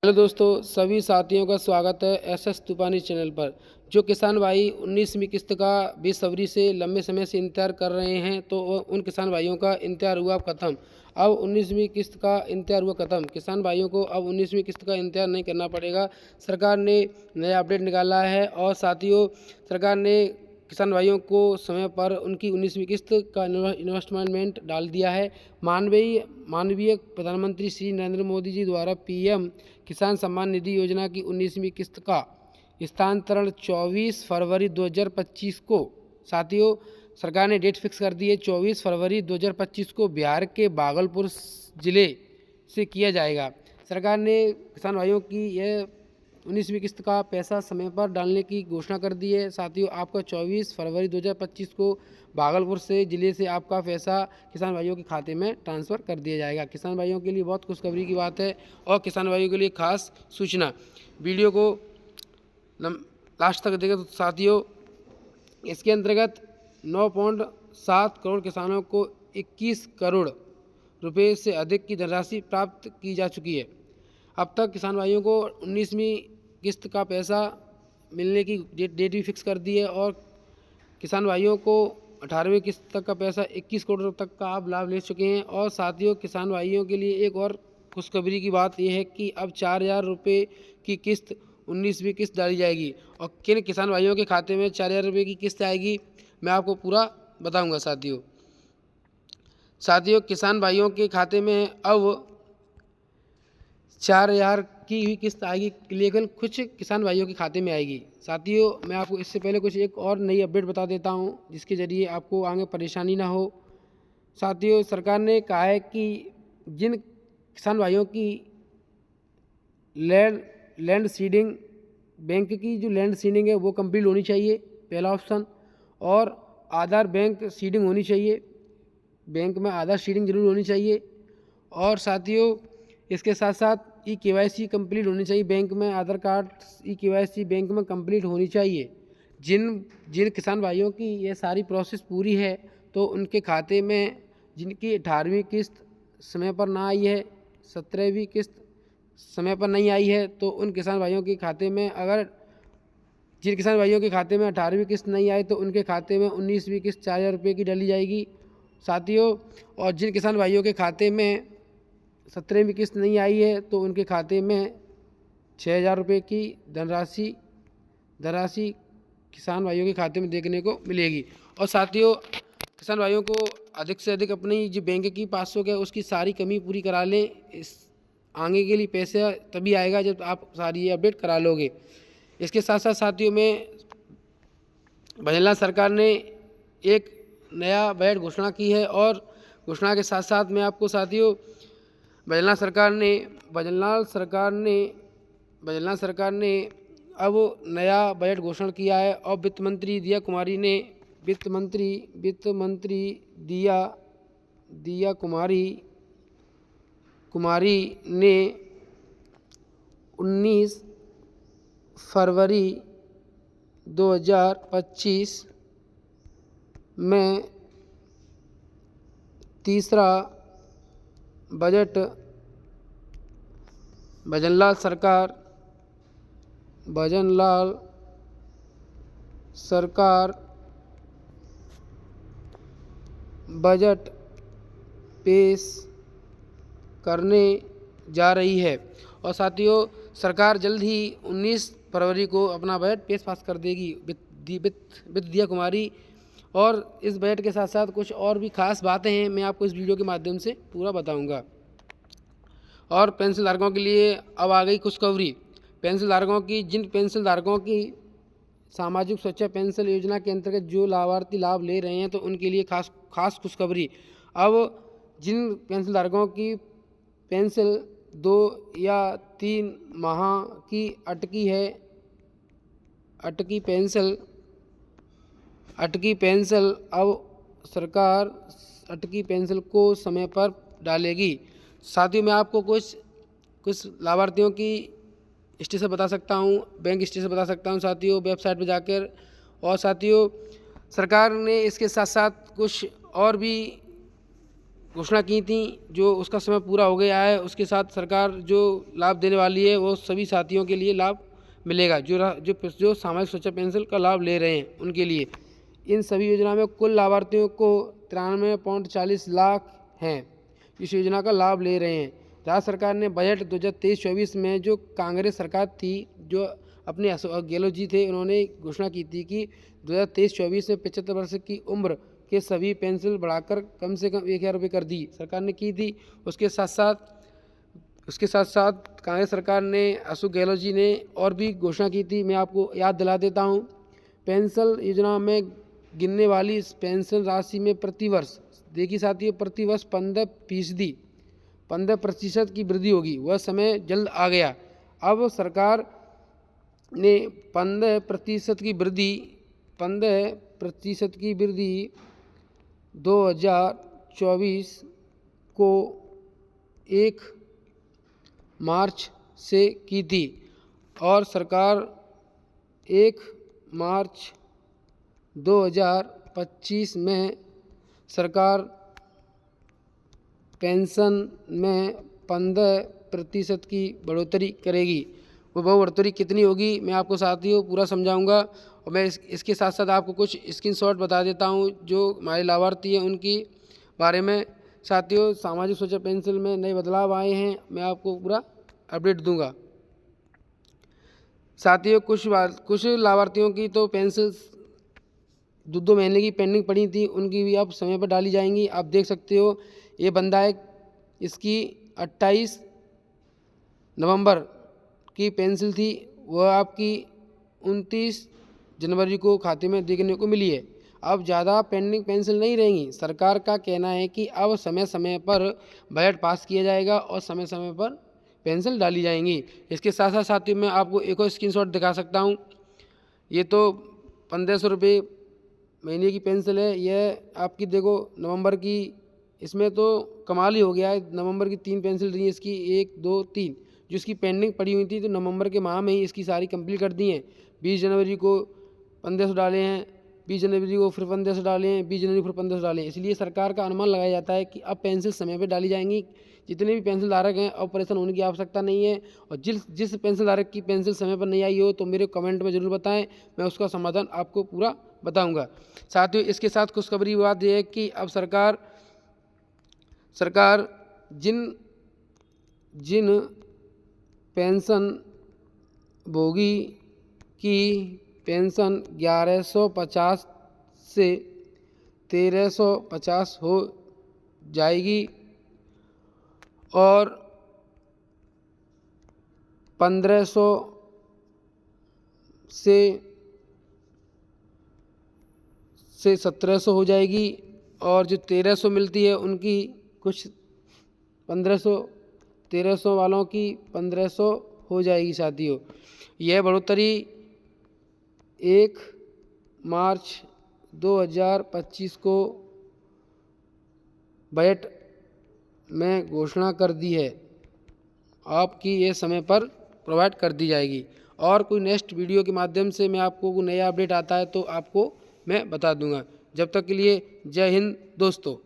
Hello दोस्तों, सभी साथियों का स्वागत है एसएस तूफानी चैनल पर। जो किसान भाई 19वीं किस्त का बेसब्री से लंबे समय से इंतज़ार कर रहे हैं, तो उन किसान भाइयों का इंतज़ार हुआ ख़त्म। अब 19वीं किस्त का इंतज़ार हुआ ख़त्म। किसान भाइयों को अब 19वीं किस्त का इंतज़ार नहीं करना पड़ेगा। सरकार ने नया अपडेट निकाला है और साथियों, सरकार ने किसान भाइयों को समय पर उनकी 19वीं किस्त का इन्वेस्टमेंट डाल दिया है। माननीय प्रधानमंत्री श्री नरेंद्र मोदी जी द्वारा पीएम किसान सम्मान निधि योजना की 19वीं किस्त का स्थानांतरण 24 फरवरी 2025 को साथियों सरकार ने डेट फिक्स कर दी है। 24 फरवरी 2025 को बिहार के भागलपुर जिले से किया जाएगा। सरकार ने किसान भाइयों की यह 19वीं किस्त का पैसा समय पर डालने की घोषणा कर दी है। साथियों, आपका 24 फरवरी 2025 को भागलपुर से ज़िले से आपका पैसा किसान भाइयों के खाते में ट्रांसफ़र कर दिया जाएगा। किसान भाइयों के लिए बहुत खुशखबरी की बात है और किसान भाइयों के लिए खास सूचना। वीडियो को लास्ट तक देखें तो साथियों, इसके अंतर्गत 9.7 करोड़ किसानों को 21 करोड़ रुपए से अधिक की धनराशि प्राप्त की जा चुकी है। अब तक किसान भाइयों को 19वीं किस्त का पैसा मिलने की डेट भी फिक्स कर दी है और किसान भाइयों को 18वीं किस्त तक का पैसा 21 करोड़ रुपये तक का आप लाभ ले चुके हैं। और साथियों, किसान भाइयों के लिए एक और खुशखबरी की बात यह है कि अब 4,000 रुपये की किस्त 19वीं किस्त डाली जाएगी। और किन किसान भाइयों के खाते में 4,000 रुपये की किस्त आएगी, मैं आपको पूरा बताऊँगा। साथियों, किसान भाइयों के खाते में अब 4,000 की ही किस्त आएगी, लेकिन कुछ किसान भाइयों के खाते में आएगी। साथियों, मैं आपको इससे पहले कुछ एक और नई अपडेट बता देता हूं, जिसके ज़रिए आपको आगे परेशानी ना हो। साथियों, सरकार ने कहा है कि जिन किसान भाइयों की लैंड सीडिंग बैंक की जो लैंड सीडिंग है वो कंप्लीट होनी चाहिए, पहला ऑप्शन। और आधार बैंक सीडिंग होनी चाहिए, बैंक में आधार सीडिंग जरूर होनी चाहिए। और साथियों, इसके साथ साथ ई-केवाईसी कंप्लीट होनी चाहिए बैंक में, आधार कार्ड ई-केवाईसी बैंक में कंप्लीट होनी चाहिए। जिन किसान भाइयों की ये सारी प्रोसेस पूरी है, तो उनके खाते में जिनकी 18वीं किस्त समय पर ना आई है, 17वीं किस्त समय पर नहीं आई है, तो उन किसान भाइयों के खाते में जिन किसान भाइयों के खाते में 18वीं किस्त नहीं आई, तो उनके खाते में 19वीं किस्त 4,000 रुपये की डाली जाएगी। साथियों, और जिन किसान भाइयों के खाते में 17वीं किस्त नहीं आई है, तो उनके खाते में 6,000 रुपये की धनराशि किसान भाइयों के खाते में देखने को मिलेगी। और साथियों, किसान भाइयों को अधिक से अधिक अपनी जो बैंक की पासबुक है उसकी सारी कमी पूरी करा लें। इस आगे के लिए पैसा तभी आएगा जब आप सारी ये अपडेट करा लोगे। इसके साथ साथ साथियों, में भजनलाल सरकार ने एक नया बजट घोषणा की है और घोषणा के साथ साथ मैं आपको साथियों भजनलाल सरकार ने अब नया बजट घोषणा किया है। और वित्त मंत्री दिया कुमारी ने 19 फरवरी 2025 में तीसरा बजट भजनलाल सरकार बजट पेश करने जा रही है। और साथियों, सरकार जल्द ही 19 फरवरी को अपना बजट पास कर देगी, वित्त दिया कुमारी। और इस बजट के साथ साथ कुछ और भी खास बातें हैं, मैं आपको इस वीडियो के माध्यम से पूरा बताऊंगा। और पेंशन धारकों के लिए अब आ गई खुशखबरी। जिन पेंशन धारकों की सामाजिक सुरक्षा पेंशन योजना के अंतर्गत जो लाभार्थी लाभ ले रहे हैं, तो उनके लिए खास खुशखबरी। अब जिन पेंशन धारकों की पेंशन 2 या 3 माह की अटकी पेंशन अब सरकार अटकी पेंशन को समय पर डालेगी। साथियों, मैं आपको कुछ लाभार्थियों की स्टेटस बता सकता हूँ, बैंक स्टेटस बता सकता हूँ साथियों, वेबसाइट पर जाकर। और साथियों, सरकार ने इसके साथ साथ कुछ और भी घोषणा की थी, जो उसका समय पूरा हो गया है। उसके साथ सरकार जो लाभ देने वाली है वो सभी साथियों के लिए लाभ मिलेगा, जो सामाजिक सुरक्षा पेंशन का लाभ ले रहे हैं उनके लिए। इन सभी योजना में कुल लाभार्थियों को 93.40 लाख हैं इस योजना का लाभ ले रहे हैं। राज्य सरकार ने बजट 2023-24 में, जो कांग्रेस सरकार थी, जो अपने अशोक गहलोत जी थे, उन्होंने घोषणा की थी कि 2023-24 में 75 वर्ष की उम्र के सभी पेंशन बढ़ाकर कम से कम 1,000 रुपये कर दी, सरकार ने की थी। उसके साथ साथ कांग्रेस सरकार ने, अशोक गहलोत जी ने और भी घोषणा की थी। मैं आपको याद दिला देता हूँ। पेंशन योजना में गिनने वाली इस पेंशन राशि में प्रतिवर्ष, देखिए साथियों, प्रतिवर्ष 15% की वृद्धि होगी। वह समय जल्द आ गया। अब सरकार ने 15% की वृद्धि 2024 को 1 मार्च से की थी, और सरकार 1 मार्च 2025 में सरकार पेंशन में 15% की बढ़ोतरी करेगी। वो बढ़ोतरी कितनी होगी मैं आपको साथियों पूरा समझाऊंगा, और मैं इसके साथ साथ आपको कुछ स्क्रीनशॉट बता देता हूं जो हमारे लाभार्थी हैं उनकी बारे में। साथियों, सामाजिक सुरक्षा पेंशन में नए बदलाव आए हैं, मैं आपको पूरा अपडेट दूंगा। साथियों, कुछ लाभार्थियों की तो पेंशन 2 महीने की पेंडिंग पड़ी थी, उनकी भी अब समय पर डाली जाएंगी। आप देख सकते हो, ये बंदा है, इसकी 28 नवंबर की पेंशन थी, वह आपकी 29 जनवरी को खाते में देखने को मिली है। अब ज़्यादा पेंडिंग पेंशन नहीं रहेंगी। सरकार का कहना है कि अब समय समय पर बजट पास किया जाएगा और समय समय पर पेंशन डाली जाएंगी। इसके साथ साथ साथियों, मैं आपको एक और स्क्रीनशॉट दिखा सकता हूँ। ये तो 1500 रुपये महीने की पेंशन है। यह आपकी देखो नवंबर की, इसमें तो कमाल ही हो गया है। नवंबर की 3 पेंशन रही है इसकी, 1 2 3, जो इसकी पेंडिंग पड़ी हुई थी, तो नवंबर के माह में ही इसकी सारी कंप्लीट कर दी हैं। 20 जनवरी को 1500 डाले हैं, 20 जनवरी को फिर 1500 डाले हैं, 20 जनवरी को फिर 1500 डाले हैं। इसलिए सरकार का अनुमान लगाया जाता है कि अब पेंशन समय पर डाली जाएंगी। जितने भी पेंशन धारक हैं, अब परेशान होने की आवश्यकता नहीं है। और जिस पेंशन धारक की पेंशन समय पर नहीं आई हो तो मेरे कमेंट में ज़रूर बताएं, मैं उसका समाधान आपको पूरा बताऊंगा। साथियों, इसके साथ खुशखबरी बात यह है कि अब सरकार जिन पेंशन भोगी की पेंशन 1150 से 1350 हो जाएगी और 1500 से 1700 हो जाएगी, और जो 1300 मिलती है उनकी कुछ 1300 वालों की 1500 हो जाएगी। साथियों, यह बढ़ोतरी 1 मार्च 2025 को बजट में घोषणा कर दी है। आपकी ये समय पर प्रोवाइड कर दी जाएगी, और कोई नेक्स्ट वीडियो के माध्यम से मैं आपको कोई नया अपडेट आता है तो आपको मैं बता दूंगा। जब तक के लिए जय हिंद दोस्तों।